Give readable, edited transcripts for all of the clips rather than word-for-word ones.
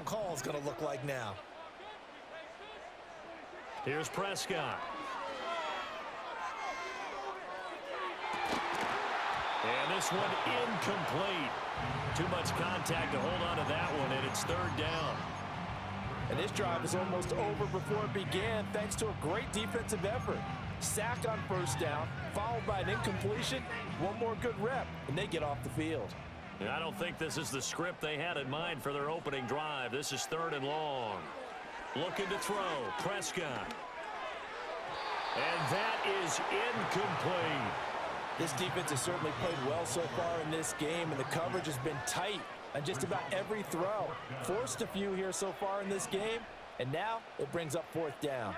call is going to look like now. Here's Prescott. And this one incomplete. Too much contact to hold on to that one, and it's third down. And this drive is almost over before it began thanks to a great defensive effort. Sack on first down, followed by an incompletion, one more good rep, and they get off the field. And I don't think this is the script they had in mind for their opening drive. This is third and long. Looking to throw, Prescott. And that is incomplete. This defense has certainly played well so far in this game, and the coverage has been tight on just about every throw. Forced a few here so far in this game, and now it brings up fourth down.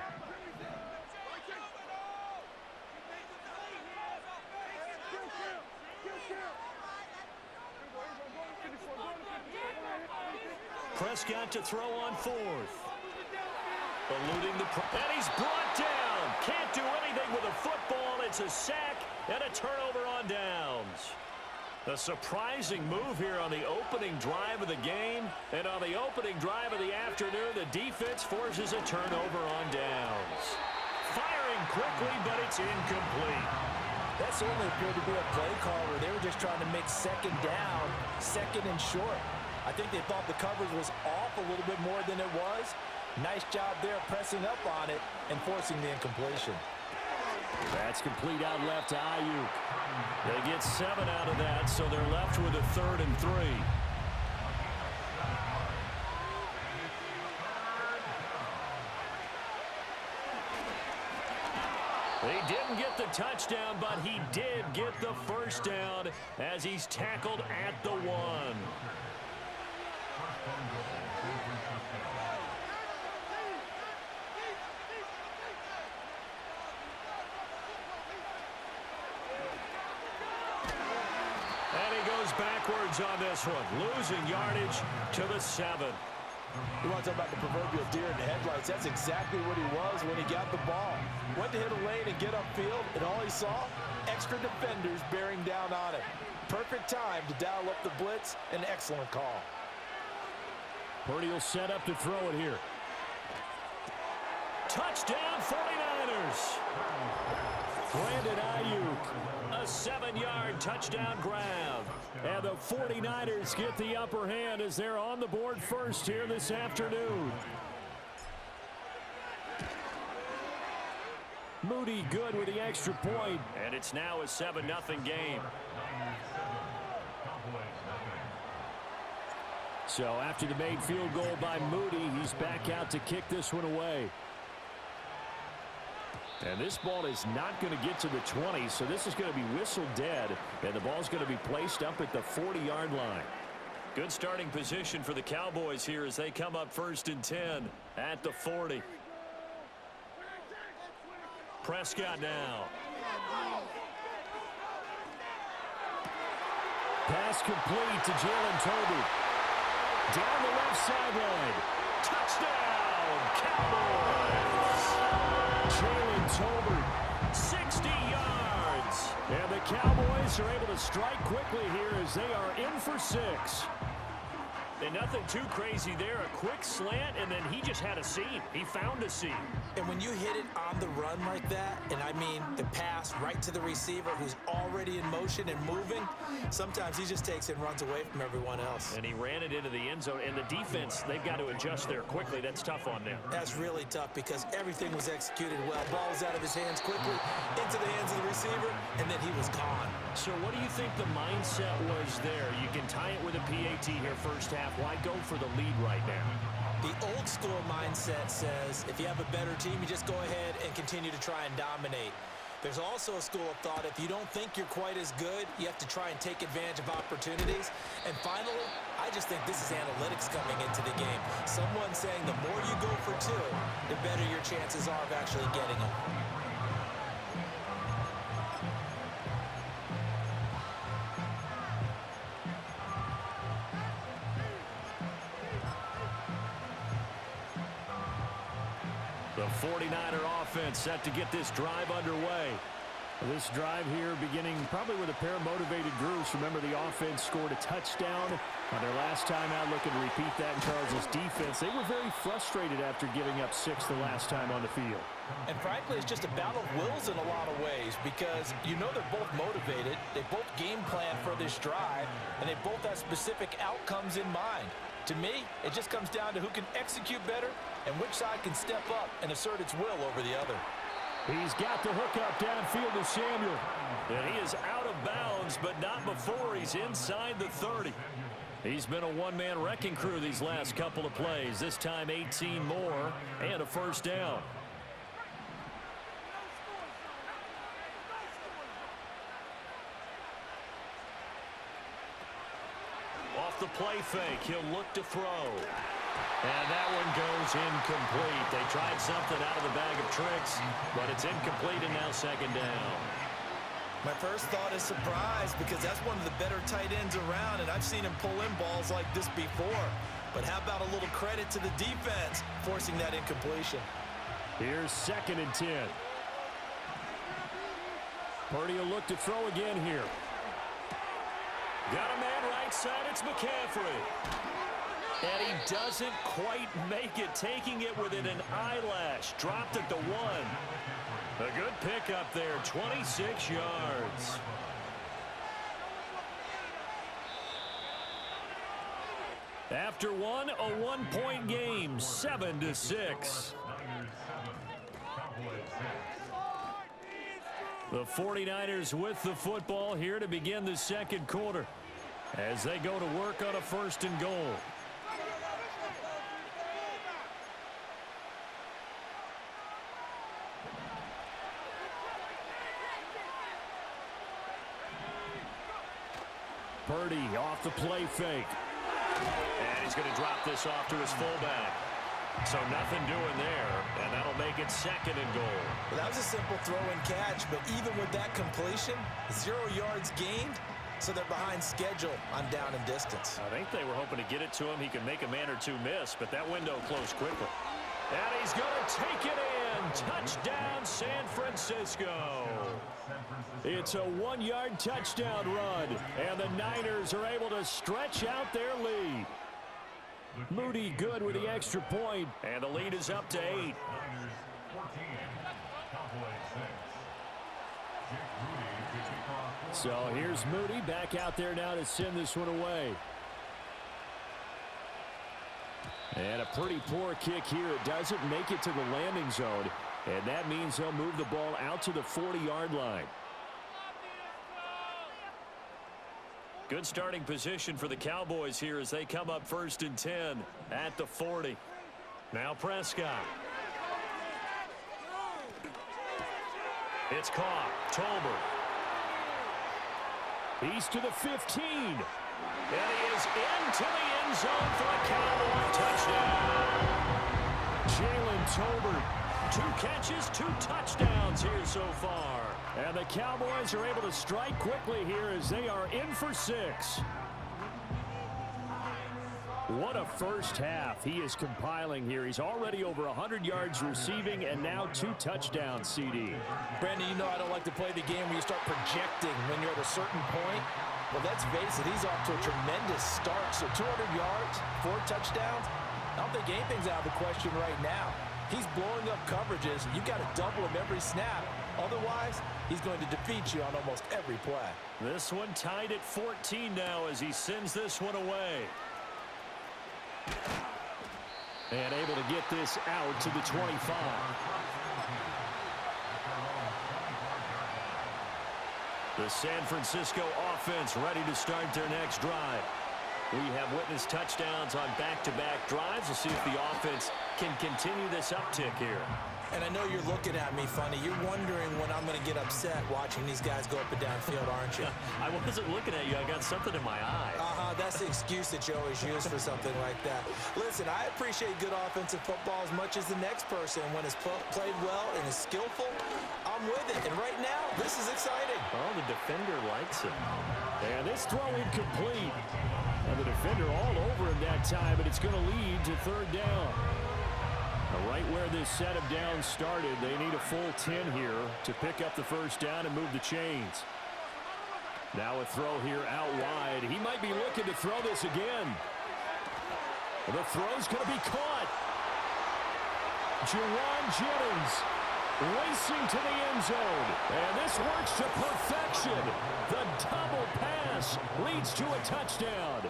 Prescott to throw on fourth. Eluding the and he's brought down. Can't do anything with a football. It's a sack and a turnover on downs. A surprising move here on the opening drive of the game. And on the opening drive of the afternoon, the defense forces a turnover on downs. Firing quickly, but it's incomplete. That certainly appeared to be a play call where they were just trying to make second down, second and short. I think they thought the coverage was off a little bit more than it was. Nice job there pressing up on it and forcing the incompletion. That's complete out left to Ayuk. They get 7 out of that, so they're left with a 3rd and 3. He didn't get the touchdown, but he did get the first down as he's tackled at the 1. And he goes backwards on this one, losing yardage to the 7. You want to talk about the proverbial deer in the headlights? That's exactly what he was when he got the ball. Went to hit a lane and get upfield, and all he saw, extra defenders bearing down on it. Perfect time to dial up the blitz. An excellent call. Purdy will set up to throw it here. Touchdown 49ers. Brandon Ayuk, a 7-yard touchdown grab. And the 49ers get the upper hand as they're on the board first here this afternoon. Moody good with the extra point. And it's now a 7-0 game. So after the made field goal by Moody, he's back out to kick this one away. And this ball is not going to get to the 20, so this is going to be whistled dead, and the ball's going to be placed up at the 40-yard line. Good starting position for the Cowboys here as they come up 1st and 10 at the 40. Prescott now. Pass complete to Jalen Tolbert. Down the left sideline. Touchdown, Cowboys! Jalen Tolbert, 60 yards. And the Cowboys are able to strike quickly here as they are in for 6. And nothing too crazy there. A quick slant, and then he just had a seam. He found a seam. And when you hit it on the run like that, and I mean the pass right to the receiver who's already in motion and moving, sometimes he just takes it and runs away from everyone else. And he ran it into the end zone. And the defense, they've got to adjust there quickly. That's tough on them. That's really tough because everything was executed well. Ball was out of his hands quickly, into the hands of the receiver, and then he was gone. So what do you think the mindset was there? You can tie it with a PAT here first half. Why go for the lead right now? The old school mindset says if you have a better team, you just go ahead and continue to try and dominate. There's also a school of thought, if you don't think you're quite as good, you have to try and take advantage of opportunities. And finally, I just think this is analytics coming into the game. Someone saying the more you go for 2, the better your chances are of actually getting them. The 49er offense set to get this drive underway. This drive here beginning probably with a pair of motivated groups. Remember, the offense scored a touchdown on their last time out. Looking to repeat that in Charles' defense. They were very frustrated after giving up 6 the last time on the field. And frankly, it's just a battle of wills in a lot of ways because you know they're both motivated. They both game plan for this drive, and they both have specific outcomes in mind. To me, it just comes down to who can execute better and which side can step up and assert its will over the other. He's got the hook up downfield to Samuel. And he is out of bounds, but not before he's inside the 30. He's been a one-man wrecking crew these last couple of plays. This time 18 more and a first down. Off the play fake, he'll look to throw. And that one goes incomplete. They tried something out of the bag of tricks, but it's incomplete and now second down. My first thought is surprise because that's one of the better tight ends around, and I've seen him pull in balls like this before. But how about a little credit to the defense forcing that incompletion? Here's 2nd and 10. Purdy will look to throw again here. Got a man right side. It's McCaffrey. And he doesn't quite make it, taking it within an eyelash. Dropped at the 1. A good pickup there, 26 yards. After one, a one-point game, 7-6. The 49ers with the football here to begin the second quarter as they go to work on a 1st and goal. Purdy off the play fake. And he's going to drop this off to his fullback. So nothing doing there, and that'll make it 2nd and goal. Well, that was a simple throw and catch, but even with that completion, 0 yards gained, so they're behind schedule on down and distance. I think they were hoping to get it to him. He could make a man or two miss, but that window closed quickly. And he's going to take it in. Touchdown, San Francisco. It's a 1-yard touchdown run, and the Niners are able to stretch out their lead. Moody good with the extra point, and the lead is up to 8. So here's Moody back out there now to send this one away. And a pretty poor kick here. It doesn't make it to the landing zone, and that means they'll move the ball out to the 40-yard line. Good starting position for the Cowboys here as they come up 1st and 10 at the 40. Now Prescott. It's caught. Tolbert. He's to the 15. And he is into the end zone for a Cowboy touchdown. Jalen Tolbert. 2 catches, 2 touchdowns here so far. And the Cowboys are able to strike quickly here as they are in for 6. What a first half he is compiling here. He's already over 100 yards receiving and now 2 touchdowns, CD. Brandon, you know I don't like to play the game where you start projecting when you're at a certain point. Well, let's face it, he's off to a tremendous start. So 200 yards, 4 touchdowns. I don't think anything's out of the question right now. He's blowing up coverages. You've got to double him every snap. Otherwise, he's going to defeat you on almost every play. This one tied at 14 now as he sends this one away. And able to get this out to the 25. The San Francisco offense ready to start their next drive. We have witnessed touchdowns on back-to-back drives. We'll see if the offense can continue this uptick here. And I know you're looking at me funny. You're wondering when I'm going to get upset watching these guys go up and down field, aren't you? I wasn't looking at you. I got something in my eye. That's the excuse that you always use for something like that. Listen, I appreciate good offensive football as much as the next person. When it's played well and is skillful, I'm with it. And right now, this is exciting. Oh, the defender likes it. And this throw incomplete. And the defender all over him that time, but it's going to lead to 3rd down. Right where this set of downs started, they need a full 10 here to pick up the first down and move the chains. Now a throw here out wide. He might be looking to throw this again. The throw's going to be caught. Juwan Jennings racing to the end zone. And this works to perfection. The double pass leads to a touchdown.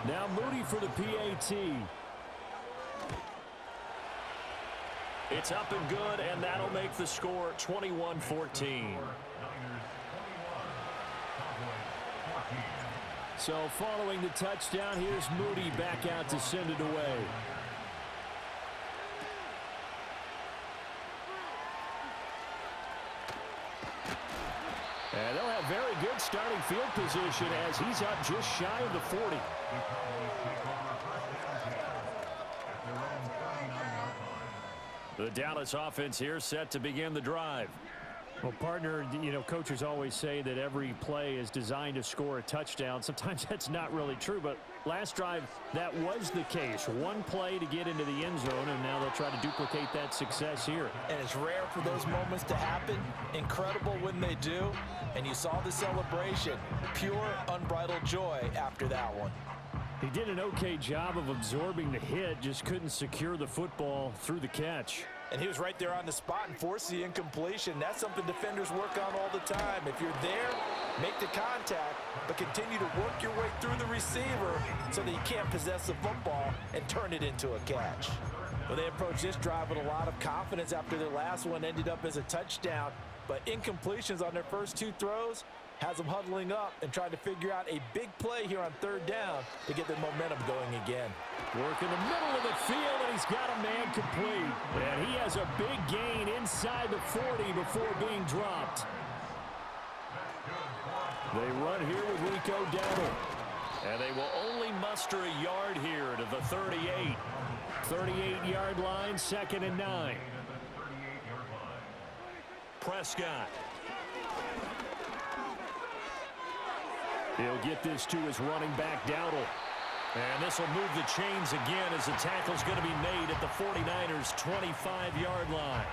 Now Moody for the PAT. It's up and good, and that'll make the score 21-14. So following the touchdown, here's Moody back out to send it away. And they'll have very good starting field position as he's up just shy of the 40. The Dallas offense here set to begin the drive. Well, partner, you know, coaches always say that every play is designed to score a touchdown. Sometimes that's not really true, but last drive, that was the case. One play to get into the end zone, and now they'll try to duplicate that success here. And it's rare for those moments to happen. Incredible when they do. And you saw the celebration. Pure, unbridled joy after that one. He did an okay job of absorbing the hit, just couldn't secure the football through the catch. And he was right there on the spot and forced the incompletion. That's something defenders work on all the time. If you're there, make the contact, but continue to work your way through the receiver so that you can't possess the football and turn it into a catch. Well, they approached this drive with a lot of confidence after their last one ended up as a touchdown. But incompletions on their first two throws has them huddling up and trying to figure out a big play here on third down to get their momentum going again. Work in the middle of the field, and he's got a man complete. And he has a big gain inside the 40 before being dropped. They run here with Rico Dowdle. And they will only muster a yard here to the 38. 38-yard line, 2nd and 9. Prescott. He'll get this to his running back, Dowdle. And this will move the chains again as the tackle's going to be made at the 49ers' 25-yard line.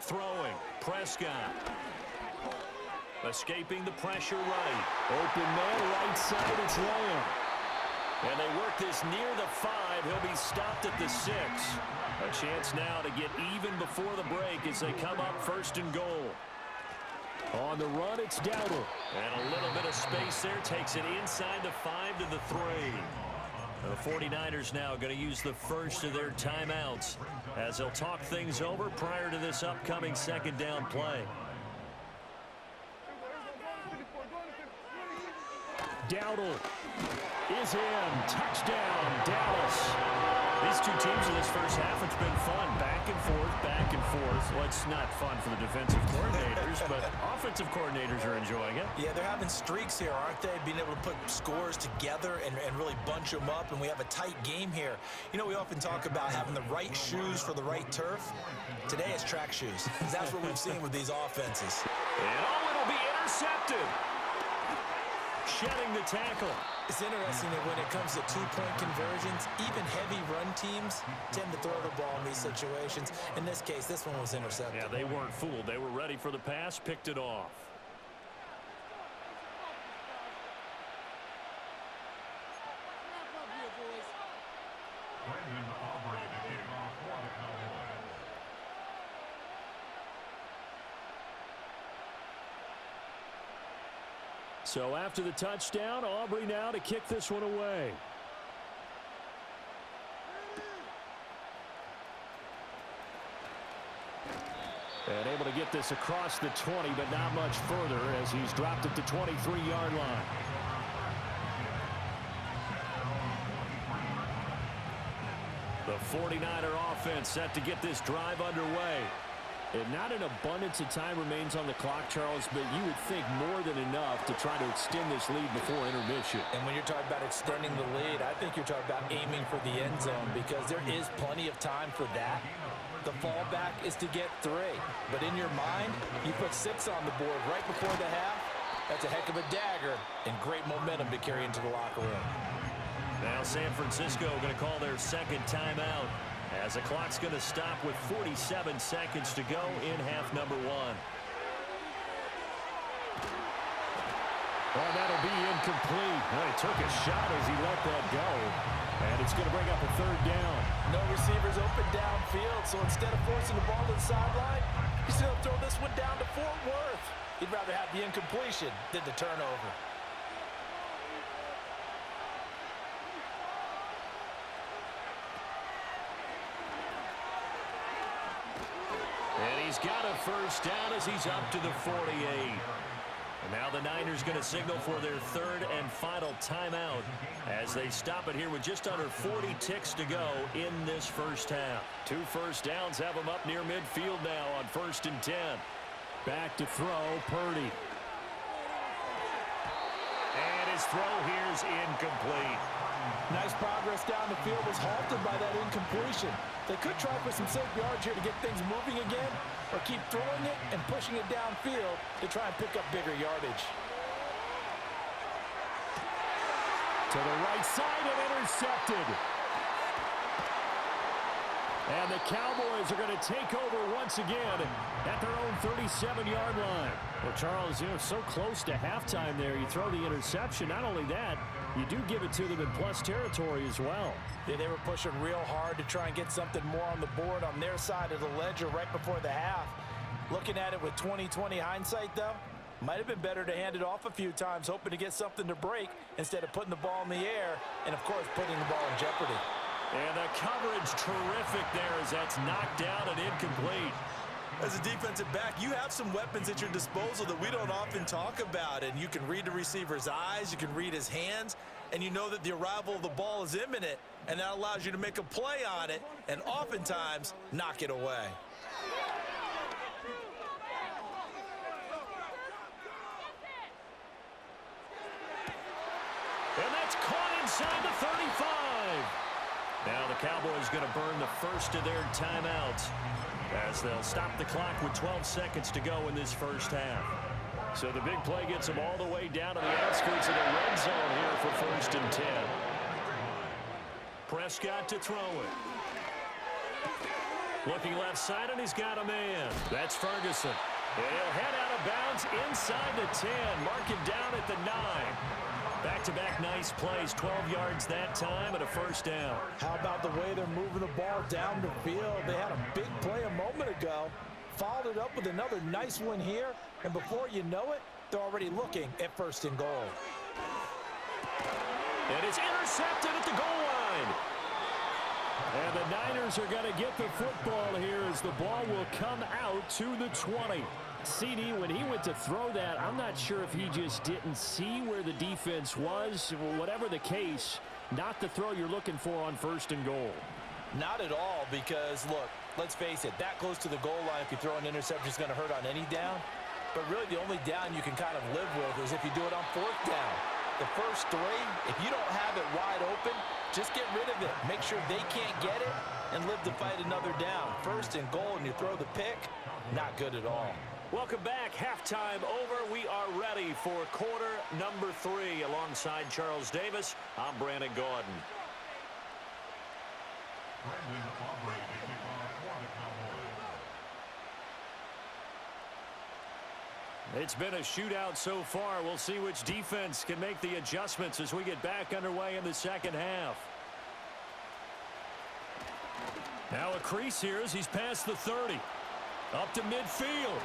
Throwing, Prescott. Escaping the pressure right. Open man, right side, it's Lamb. And they work this near the 5. He'll be stopped at the 6. A chance now to get even before the break as they come up 1st and goal. On the run, it's Dowdle. And a little bit of space there. Takes it inside the 5 to the 3. The 49ers now going to use the first of their timeouts as they'll talk things over prior to this upcoming 2nd down play. Dowdle is in. Touchdown, Dallas. These two teams in this first half, it's been fun. Back and forth, back and forth. Well, it's not fun for the defensive coordinators, but offensive coordinators are enjoying it. Yeah, they're having streaks here, aren't they? Being able to put scores together and really bunch them up, and we have a tight game here. You know, we often talk about having the right shoes for the right turf. Today it's track shoes. That's what we've seen with these offenses. And it'll be intercepted. Shedding the tackle. It's interesting that when it comes to two-point conversions, even heavy run teams tend to throw the ball in these situations. In this case, this one was intercepted. Yeah, they weren't fooled. They were ready for the pass, picked it off. So after the touchdown, Aubrey now to kick this one away. And able to get this across the 20, but not much further as he's dropped at the 23-yard line. The 49er offense set to get this drive underway. And not an abundance of time remains on the clock, Charles, but you would think more than enough to try to extend this lead before intermission. And when you're talking about extending the lead, I think you're talking about aiming for the end zone because there is plenty of time for that. The fallback is to get 3. But in your mind, you put 6 on the board right before the half. That's a heck of a dagger and great momentum to carry into the locker room. Now San Francisco going to call their second timeout as the clock's going to stop with 47 seconds to go in half number one. Well, that'll be incomplete. Well, he took a shot as he let that go. And it's going to bring up a third down. No receivers open downfield, so instead of forcing the ball to the sideline, he's going to throw this one down to Fort Worth. He'd rather have the incompletion than the turnover. And he's got a first down as he's up to the 48. And now the Niners going to signal for their third and final timeout as they stop it here with just under 40 ticks to go in this first half. 2 first downs have them up near midfield now on 1st and 10. Back to throw, Purdy. And his throw here's incomplete. Nice progress down the field was halted by that incompletion. They could try for some safe yards here to get things moving again, or keep throwing it and pushing it downfield to try and pick up bigger yardage. To the right side and intercepted. And the Cowboys are going to take over once again at their own 37-yard line. Well, Charles, so close to halftime there. You throw the interception. Not only that, you do give it to them in plus territory as well. Yeah, they were pushing real hard to try and get something more on the board on their side of the ledger right before the half. Looking at it with 20/20 hindsight, though, might have been better to hand it off a few times, hoping to get something to break instead of putting the ball in the air and, of course, putting the ball in jeopardy. And the coverage terrific there as that's knocked down and incomplete. As a defensive back, you have some weapons at your disposal that we don't often talk about. And you can read the receiver's eyes, you can read his hands, and you know that the arrival of the ball is imminent, and that allows you to make a play on it and oftentimes knock it away. And that's caught inside the 35. Now the Cowboys going to burn the first of their timeouts as they'll stop the clock with 12 seconds to go in this first half. So the big play gets them all the way down to the outskirts of the red zone here for 1st and 10. Prescott to throw it. Looking left side, and he's got a man. That's Ferguson. And he'll head out of bounds inside the 10. Mark him down at the 9. Back-to-back nice plays, 12 yards that time and a first down. How about the way they're moving the ball down the field? They had a big play a moment ago, followed it up with another nice one here, and before you know it, they're already looking at 1st and goal. And it's intercepted at the goal line. And the Niners are going to get the football here as the ball will come out to the 20. CD, when he went to throw that, I'm not sure if he just didn't see where the defense was. Whatever the case, not the throw you're looking for on 1st and goal. Not at all, because, look, let's face it, that close to the goal line, if you throw an interception, is going to hurt on any down. But really the only down you can kind of live with is if you do it on 4th down. The first 3, if you don't have it wide open, just get rid of it. Make sure they can't get it and live to fight another down. 1st and goal and you throw the pick, not good at all. Welcome back. Halftime over. We are ready for quarter number 3. Alongside Charles Davis, I'm Brandon Gaudin. It's been a shootout so far. We'll see which defense can make the adjustments as we get back underway in the second half. Now a crease here as he's past the 30. Up to midfield.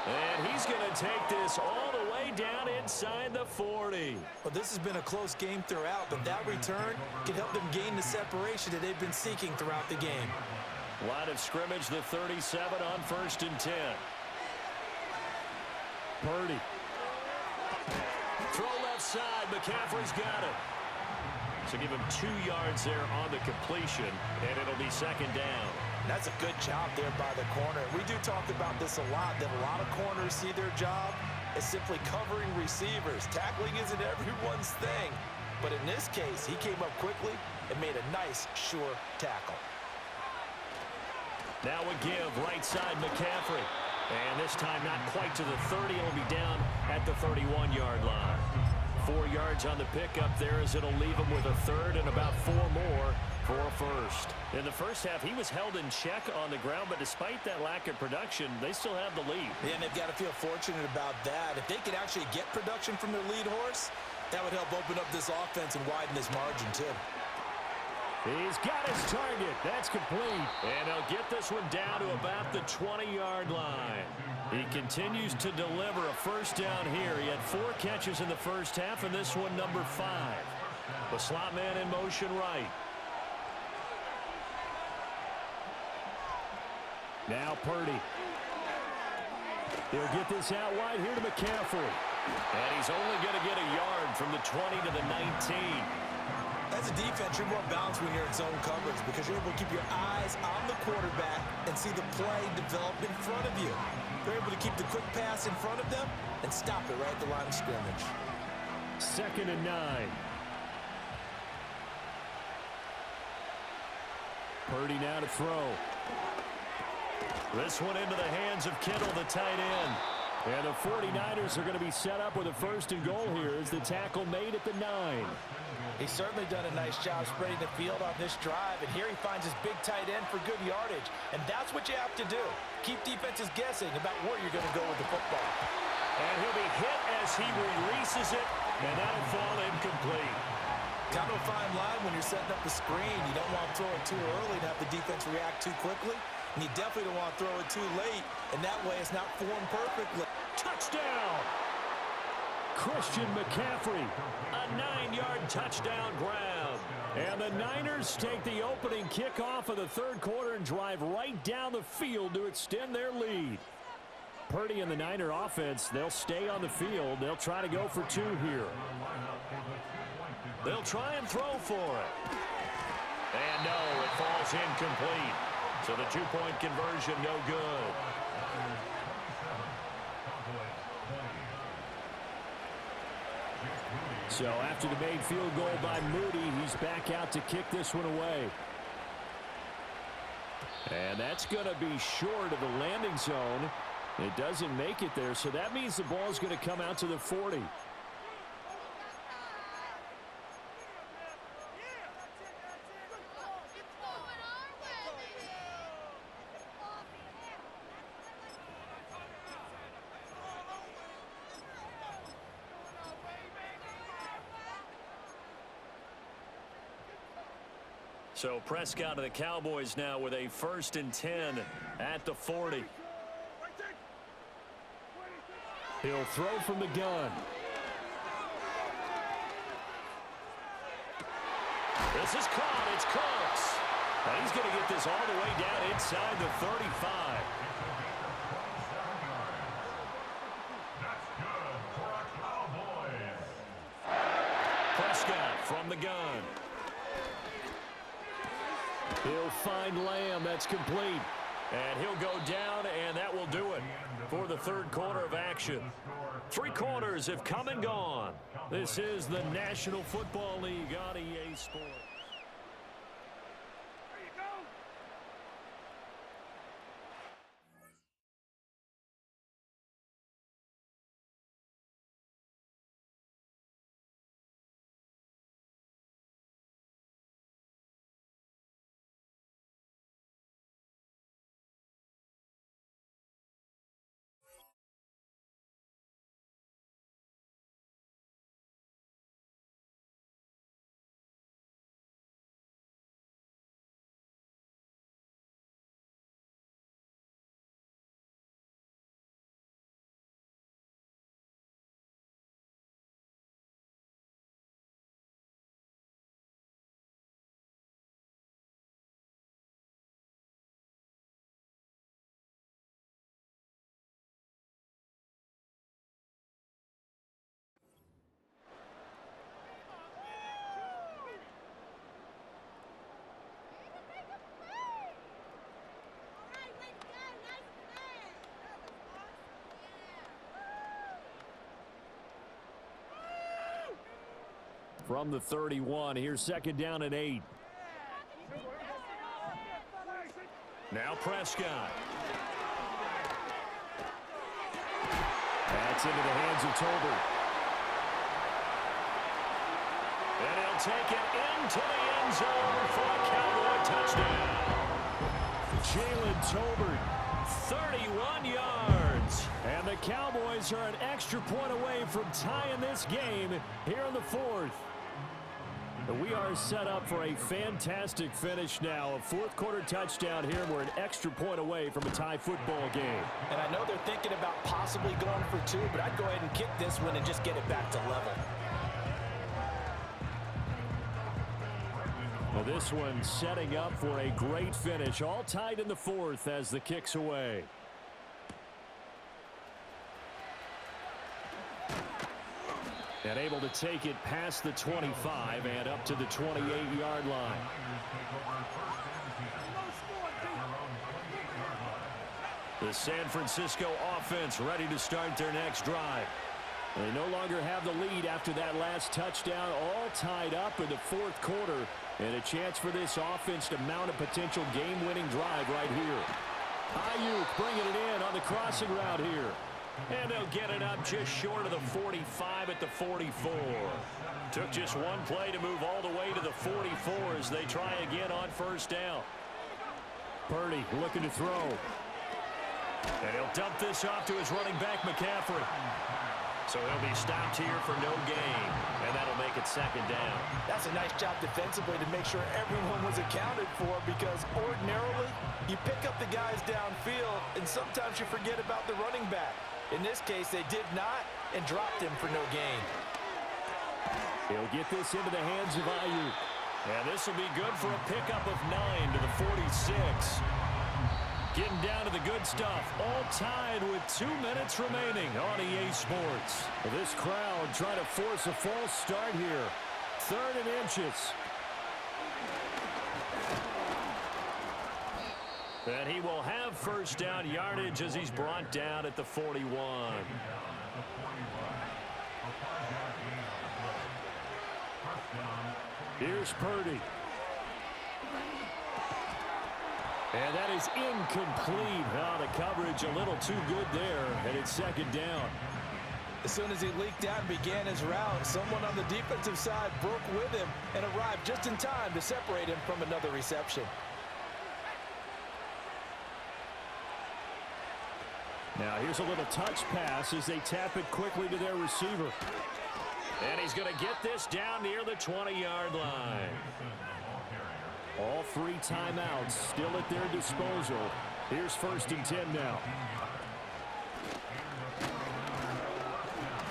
And he's going to take this all the way down inside the 40. Well, this has been a close game throughout, but that return can help them gain the separation that they've been seeking throughout the game. Line of scrimmage, the 37 on 1st and 10. Purdy. Throw left side. McCaffrey's got it. So give him 2 yards there on the completion, and it'll be second down. That's a good job there by the corner. We do talk about this a lot, that a lot of corners see their job as simply covering receivers. Tackling isn't everyone's thing. But in this case, he came up quickly and made a nice, sure tackle. Now a give, right side McCaffrey. And this time not quite to the 30. It'll be down at the 31-yard line. 4 yards on the pickup there as it'll leave him with a third and about 4 more for a first. In the first half, he was held in check on the ground, but despite that lack of production, they still have the lead. Yeah, and they've got to feel fortunate about that. If they could actually get production from their lead horse, that would help open up this offense and widen this margin, too. He's got his target. That's complete. And he'll get this one down to about the 20-yard line. He continues to deliver a first down here. He had 4 catches in the first half, and this one number 5. The slot man in motion right. Now Purdy. He'll get this out wide here to McCaffrey. And he's only going to get a yard from the 20 to the 19. As a defense, you're more balanced when you're in zone coverage because you're able to keep your eyes on the quarterback and see the play develop in front of you. They're able to keep the quick pass in front of them and stop it right at the line of scrimmage. 2nd and 9. Purdy now to throw. This one into the hands of Kittle, the tight end. And the 49ers are going to be set up with a 1st and goal here as the tackle made at the 9. He's certainly done a nice job spreading the field on this drive, and here he finds his big tight end for good yardage. And that's what you have to do. Keep defenses guessing about where you're going to go with the football. And he'll be hit as he releases it, and that'll fall incomplete. Kind of a fine line when you're setting up the screen. You don't want to throw it too early and have the defense react too quickly. And you definitely don't want to throw it too late, and that way it's not formed perfectly. Touchdown! Christian McCaffrey. A 9-yard touchdown grab. And the Niners take the opening kickoff of the 3rd quarter and drive right down the field to extend their lead. Purdy and the Niner offense, they'll stay on the field. They'll try to go for 2 here. They'll try and throw for it. And no, it falls incomplete. So the 2-point conversion no good. So after the made field goal by Moody, he's back out to kick this one away. And that's going to be short of the landing zone. It doesn't make it there, so that means the ball is going to come out to the 40. So Prescott of the Cowboys now with a 1st and 10 at the 40. He'll throw from the gun. This is caught. It's Cooks. And he's going to get this all the way down inside the 35. Prescott from the gun. He'll find Lamb. That's complete. And he'll go down, and that will do it for the 3rd quarter of action. 3 quarters have come and gone. This is the National Football League on EA Sports. From the 31, here's 2nd down and 8. Now Prescott. That's into the hands of Tolbert. And he'll take it into the end zone for a Cowboy touchdown. Jalen Tolbert, 31 yards. And the Cowboys are an extra point away from tying this game here in the fourth. We are set up for a fantastic finish now. A fourth-quarter touchdown here. We're an extra point away from a tie football game. And I know they're thinking about possibly going for two, but I'd go ahead and kick this one and just get it back to level. Well, this one setting up for a great finish. All tied in the fourth as the kick's away. And able to take it past the 25 and up to the 28-yard line. The San Francisco offense ready to start their next drive. They no longer have the lead after that last touchdown, all tied up in the fourth quarter. And a chance for this offense to mount a potential game-winning drive right here. Ayuk bringing it in on the crossing route here. And they'll get it up just short of the 45 at the 44. Took just one play to move all the way to the 44 as they try again on first down. Purdy looking to throw. And he'll dump this off to his running back, McCaffrey. So he'll be stopped here for no gain. And that'll make it second down. That's a nice job defensively to make sure everyone was accounted for, because ordinarily you pick up the guys downfield and sometimes you forget about the running back. In this case, they did not and dropped him for no gain. He'll get this into the hands of Ayuk. And this will be good for a pickup of 9 to the 46. Getting down to the good stuff. All tied with 2 minutes remaining on EA Sports. This crowd trying to force a false start here. 3rd and inches. And he will have first down yardage as he's brought down at the 41. Here's Purdy. And that is incomplete. Oh, the coverage a little too good there, and it's second down. As soon as he leaked out and began his route, someone on the defensive side broke with him and arrived just in time to separate him from another reception. Now here's a little touch pass as they tap it quickly to their receiver. And he's going to get this down near the 20-yard line. All 3 timeouts still at their disposal. Here's 1st and 10 now.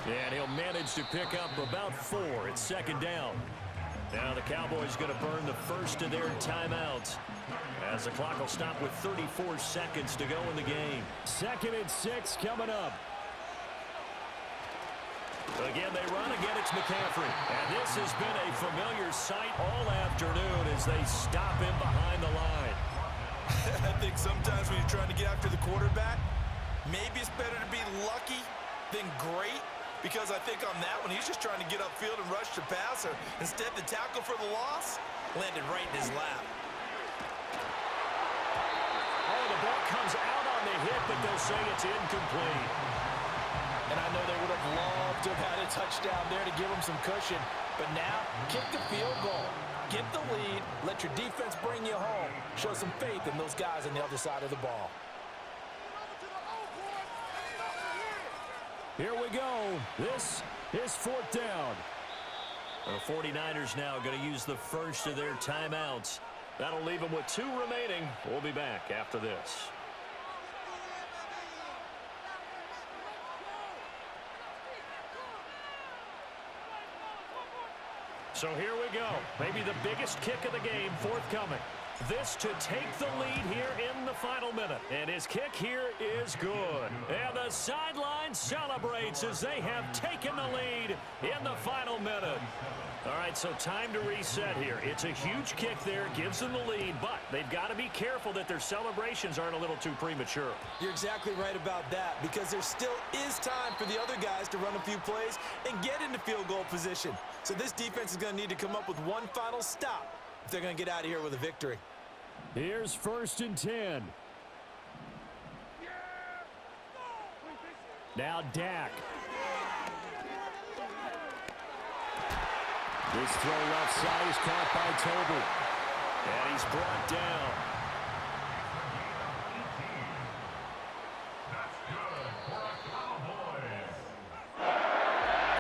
And he'll manage to pick up about 4 at second down. Now the Cowboys going to burn the first of their timeouts, as the clock will stop with 34 seconds to go in the game. 2nd and 6 coming up. Again, they run. Again, it's McCaffrey. And this has been a familiar sight all afternoon as they stop him behind the line. I think sometimes when you're trying to get after the quarterback, maybe it's better to be lucky than great, because I think on that one, he's just trying to get upfield and rush the passer. Instead, the tackle for the loss landed right in his lap. Oh, the ball comes out on the hit, but they'll say it's incomplete. And I know they would have loved to have had a touchdown there to give them some cushion. But now, kick the field goal. Get the lead. Let your defense bring you home. Show some faith in those guys on the other side of the ball. Here we go. This is 4th down. The 49ers now going to use the first of their timeouts. That'll leave them with 2 remaining. We'll be back after this. So here we go. Maybe the biggest kick of the game forthcoming. This to take the lead here in the final minute. And his kick here is good. And the sideline celebrates as they have taken the lead in the final minute. All right, so time to reset here. It's a huge kick there, gives them the lead, but they've got to be careful that their celebrations aren't a little too premature. You're exactly right about that, because there still is time for the other guys to run a few plays and get into field goal position. So this defense is going to need to come up with one final stop if they're going to get out of here with a victory. Here's 1st and 10. Now Dak. This throw left side is caught by Tobin. And he's brought down.